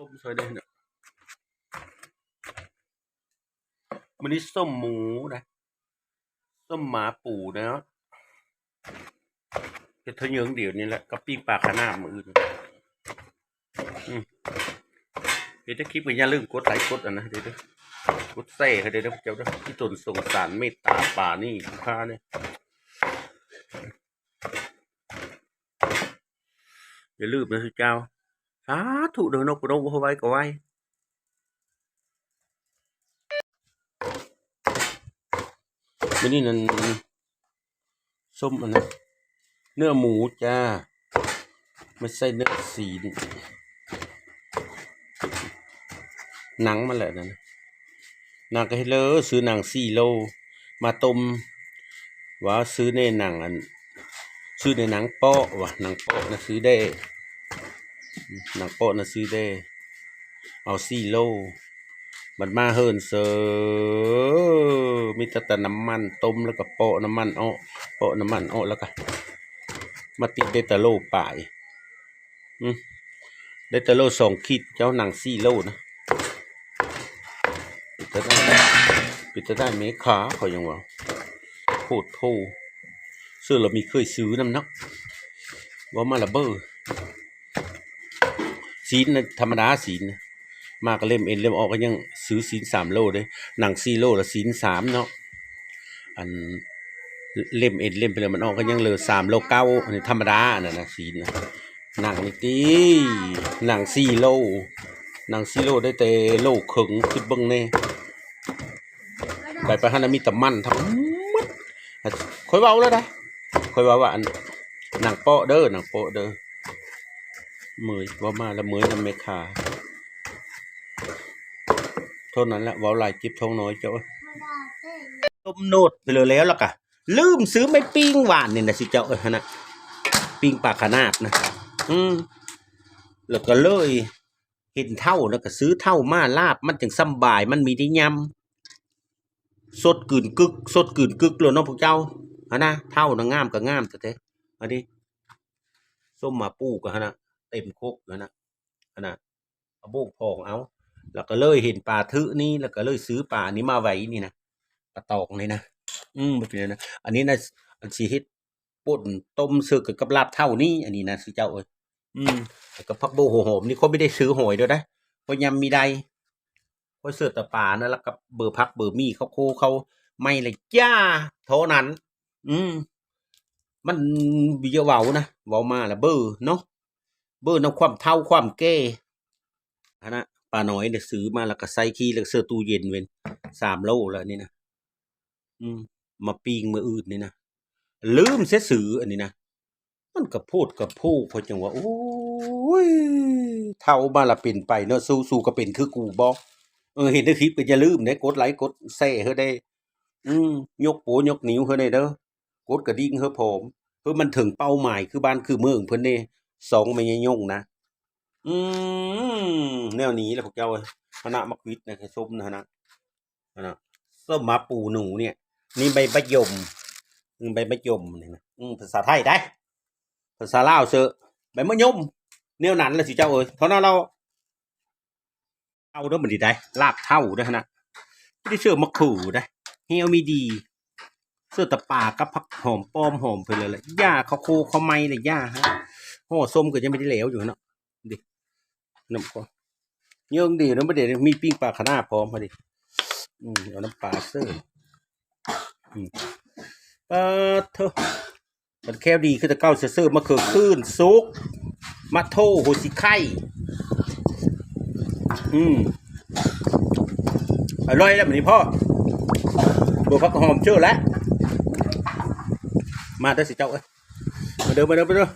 ต้มซอยได้เนี่ยมันนี้ส้มหมูนะส้มหมาปูนะเฮ็ดเทเยิงเดี๋ยวนี้แหละกับปิ้งปลาขนาดมืออื่นเดี๋ยวถ้าคลิปก็อย่าลืมกดไลค์กดนะเดี๋ยวกดแซ่ให้เดี๋ยวเจ้าที่ตนสงสารเมตตาป่านี่คุณค่าเนี่ยอย่าลืมนะเจ้าสาธุเดินนกปนกเอาไว้ก็ไว้วันนี้นั่นส้มอันนั้นเนื้อหมูจ้าไม่ใช่เนื้อสีหนังมันแหละนั่นนางก็ให้เลยซื้อหนัง4 โลมาต้มว่าซื้อในหนังอันซื้อในหนังโป๊ะว่ะหนังโป๊ะนะซื้อได้หนังโป๊ะนะซื้อได้เอา4 โลมันมาเฮินเซอมีแต่น้ำมันต้มแล้วก็โปะน้ำมันอ้อโปะน้ำมันอ้อแล้วก็มาติดได้แต่โลป่ายได้แต่โล2 ขีดเจ้าหนัง4 โลนะปิดได้เมขาเขายังว่าโคตรโธ่ซื้อเรามีเคยซื้อน้ำนักว่ามาละเบอร์สีนธรรมดาสีนมากเล่มเอ็นเล่มออกก็ยังซื้อศีล3 โลเลยหนัง4 โลละศีล3เนาะอันเล่มเอ็นเล่มไปเลยมันออกก็ยังเหลือ3 โล 9อันนี้ธรรมดาน่ะนะศีลนะหนังนี่ตีหนัง4 โลหนัง4 โลได้แต่โลครึ่งคิดเบิ่งแน่ไปหันมีแต่มันทั้งหมดค่อยเว้าแล้วได้ค่อยเว้าว่าอันหนังโป๊ะเด้อหนังโป๊ะเด้อเมยว่ามาแล้วเมยนำเมคาเท่านั้นแหละเว้าหลายจิบท้องน้อยเจ้าต้มโนดไปเลยแล้วล่ะกะลืมซื้อไม่ปิ้งหวานนี่นะสิเจ้าฮะนะปิ้งปลาขนาดนะแล้วก็เลยเห็นเท่าแล้วก็ซื้อเท่ามาลาบมันจังสบายมันมีได้ยำสดกึ่นกึกสดกึ่นกึกเลยเนาะพวกเจ้าฮะนะเท่านะงามก็งามแต่เท่อันนี้ส้มหมาปูกฮะนะเต็มโคกแล้วนะฮะนะเอาโบกพองเอาแล้วก็เลยเห็นปลาทึนี่แล้วก็เลยซื้อปลานี้มาไว้นี่นะปลาตอกนี่นะแบบนี้นะอันนี้นะอันสีเฮ็ดป่นต้มซึกกับลาบเท่านี้อันนี้นะสิเจ้าเอ้ยกับผักโบโหหอมนี่เขาไม่ได้ซื้อหอยด้วยนะเพราะยำมีใดเพราะเสือแต่ป่านะแล้วกับเบอร์พักเบอร์มี่เขาโคเขาไม่เลยจ้าเท่านั้นมันบีเยอะเว้านะเว้ามาแล้วเบอร์เนาะเบอร์น้ำความเท่าความแก่นะปลาน้อยเนี่ยซื้อมาแล้วก็ใส่ขี้แล้วเสื้อตู้เย็นเว้น3 โลแล้วนี่นะมาปิ้งมื้ออื่นนี่นะลืมเสียซื้ออันนี้นะมันก็พูดกับผู้เขาจังว่าโอ้ยเท่ามาละเป็นไปเนาะสู้ก็เป็นคือกูบ่เห็นในคลิปก็อย่าลืมเด้กดไลค์กดแชร์เฮาได้ยกโป้ยกนิ้วเฮาได้เด้อกดกระดิ่งเฮาพร้อมเพื่อมันถึงเป้าหมายคือบ้านคือเมืองเพิ่นนี่2ไม่ใช่ยงนะแนวนี้แหละพวกเจ้าคณะมักวิทย์นะส้มนะส้มหมาปูหนูเนี่ยนี่ใบมะยมใบมะยมนี่นะภาษาไทยได้ภาษาลาวเสือใบมะยมแนวนั้นแหละสิเจ้าเอ้ยเพราะนั้นเราเอาเด้อมันดีได้ลาบเท่าเด้อนะไม่ได้เชื่อมะขู่ได้เฮียวมีดีเสื้อตะปากับผักหอมป้อมหอมไปเลยแหละย่าเขาโคเขาไม้เลยย่าฮะห่อส้มก็ยังไม่ได้เหลวอยู่เนาะดิน้ำก็เยิ่งดีนะไม่ได้มีปิ้งปลาขนาพร้อมมาดิเอาน้ำปลาเสื้อเธอมันแค่ดีคือตะเก้าเสื้อมะเขือขึ้นซุกมะโถโหสิไข่อร่อยแล้วแบบนี้พ่อบัวผักหอมเชื่อแล้วมาได้สิเจ้าเอ้ยมาเด้อ